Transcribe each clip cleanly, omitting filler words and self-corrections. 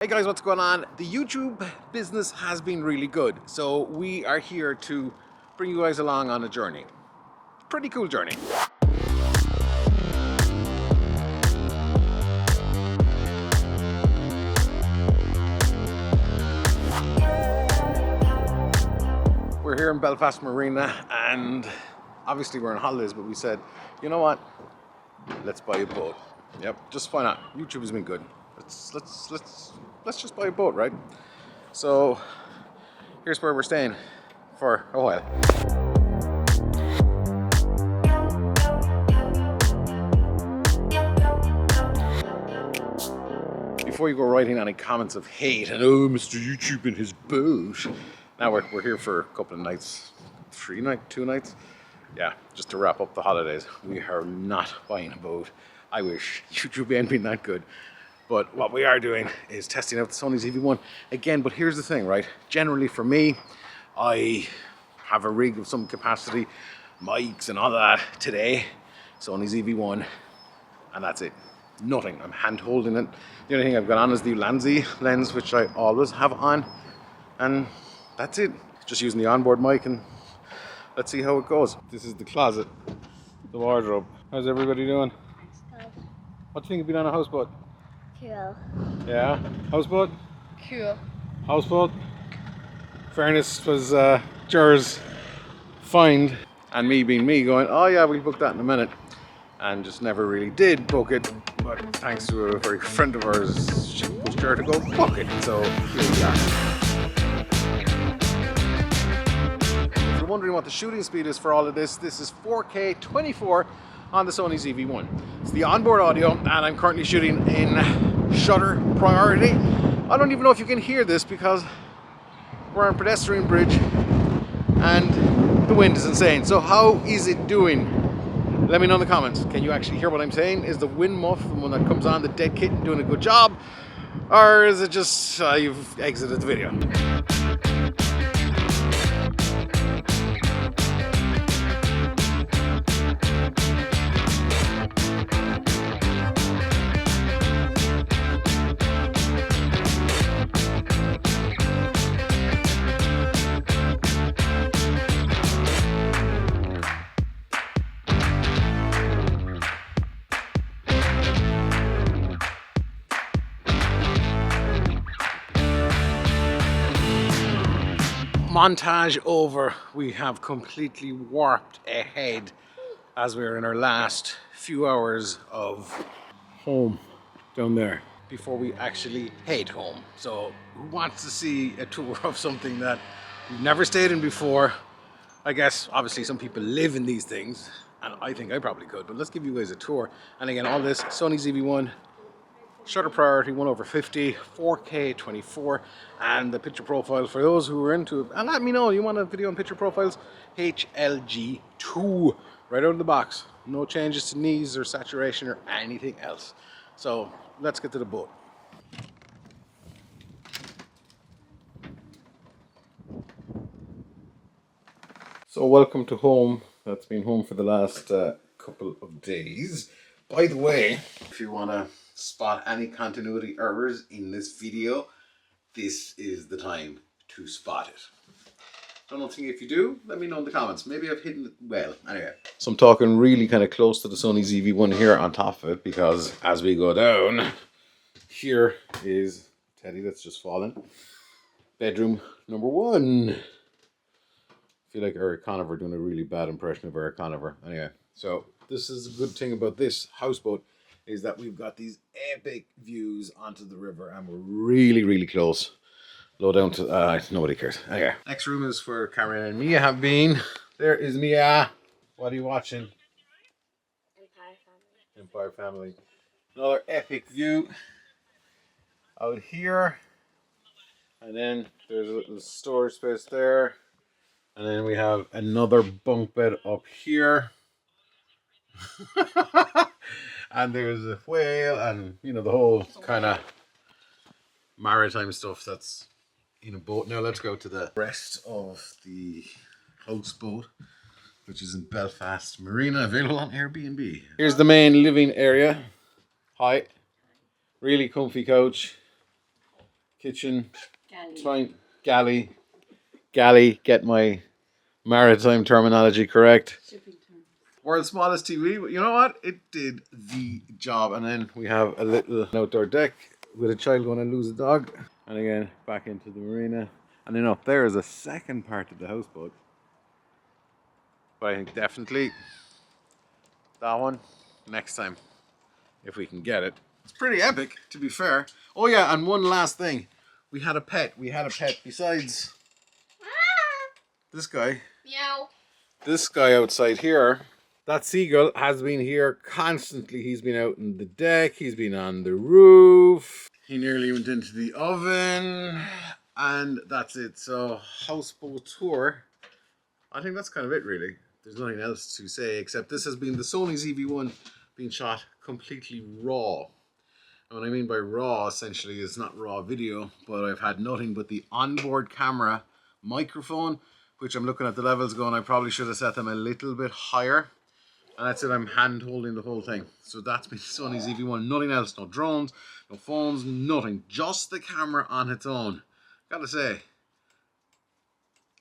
Hey guys, what's going on? The YouTube business has been really good, so we are here to bring you guys along on a journey. Pretty cool journey. We're here in Belfast Marina, and obviously we're on holidays, but we said, you know what? Let's buy a boat. Yep, just why not? YouTube has been good. Let's just buy a boat, right? So here's where we're staying for a while. Before you go writing any comments of hate and oh, Mr. YouTube and his boat. Now we're here for a couple of nights, 2 nights. Yeah, just to wrap up the holidays. We are not buying a boat. I wish YouTube hadn't been that good. But what we are doing is testing out the Sony ZV-1 again. But here's the thing, right? Generally for me, I have a rig of some capacity, mics and all that today. Sony ZV-1, and that's it. Nothing. I'm hand holding it. The only thing I've got on is the Ulanzi lens, which I always have on, and that's it. Just using the onboard mic, and let's see how it goes. This is the closet, the wardrobe. How's everybody doing? Good. What do you think of being on a houseboat? Cool. Yeah, houseboat. Cool. Houseboat. Fairness was Jer's find, and me being me going, oh yeah, we'll book that in a minute, and just never really did book it. But thanks to a very good friend of ours, she pushed Jer to go book it. So here we are. If you're wondering what the shooting speed is for all of this, this is 4K 24 on the Sony ZV-1. It's the onboard audio, and I'm currently shooting in shutter priority. I don't even know if you can hear this because we're on a pedestrian bridge and the wind is insane. So how is it doing? Let me know in the comments. Can you actually hear what I'm saying? Is the wind muff, the one that comes on, the dead kitten, doing a good job? Or is it just you've exited the video? Montage over. We have completely warped ahead as we're in our last few hours of home down there before we actually head home. So who wants to see a tour of something that we've never stayed in before? I guess obviously some people live in these things, and I think I probably could, but let's give you guys a tour. And again, all this Sony ZV-1, shutter priority 1/50, 4K 24, and the picture profile for those who are into it. And let me know, you want a video on picture profiles? HLG2, right out of the box. No changes to knees or saturation or anything else. So let's get to the boat. So welcome to home. That's been home for the last couple of days. By the way, if you want to spot any continuity errors in this video, this is the time to spot it. Don't think if you do, let me know in the comments. Maybe I've hidden it well. Anyway, so I'm talking really kind of close to the Sony ZV-1 here on top of it, because as we go down, here is Teddy that's just fallen. Bedroom number 1. I feel like Eric Conover doing a really bad impression of Eric Conover. Anyway, so this is a good thing about this houseboat, is that we've got these epic views onto the river, and we're really, really close. Low down to, nobody cares. Anyway, next room is where Cameron and Mia have been. There is Mia. What are you watching? Empire Family. Empire Family. Another epic view out here. And then there's a little storage space there. And then we have another bunk bed up here. And there's a whale and, you know, the whole kind of maritime stuff that's in a boat. Now let's go to the rest of the houseboat, which is in Belfast Marina, available on Airbnb. Here's the main living area. Hi. Really comfy couch. kitchen, galley, get my maritime terminology correct. World's smallest TV, but you know what? It did the job. And then we have a little outdoor deck with a child going to lose a dog. And again, back into the marina. And then up there is a second part of the houseboat. But I think definitely that one next time, if we can get it. It's pretty epic, to be fair. Oh yeah, and one last thing. We had a pet. Besides this guy. Meow. This guy outside here. That seagull has been here constantly. He's been out on the deck. He's been on the roof. He nearly went into the oven. And that's it. So, houseboat tour. I think that's kind of it, really. There's nothing else to say except this has been the Sony ZV-1 being shot completely raw. And what I mean by raw, essentially, is not raw video, but I've had nothing but the onboard camera microphone, which I'm looking at the levels going, I probably should have set them a little bit higher. And that's it, I'm hand holding the whole thing. So that's been Sony ZV-1, nothing else, no drones, no phones, nothing. Just the camera on its own. Gotta say,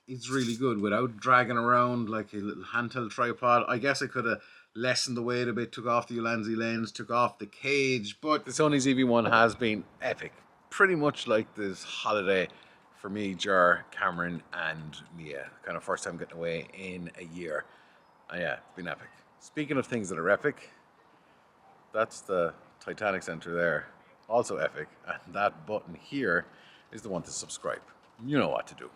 it's really good without dragging around like a little handheld tripod. I guess I could have lessened the weight a bit, took off the Ulanzi lens, took off the cage, but the Sony ZV-1 has been epic. Pretty much like this holiday for me, Jar, Cameron and Mia. Kind of first time getting away in a year. And yeah, it's been epic. Speaking of things that are epic, that's the Titanic Center there. Also epic. And that button here is the one to subscribe. You know what to do.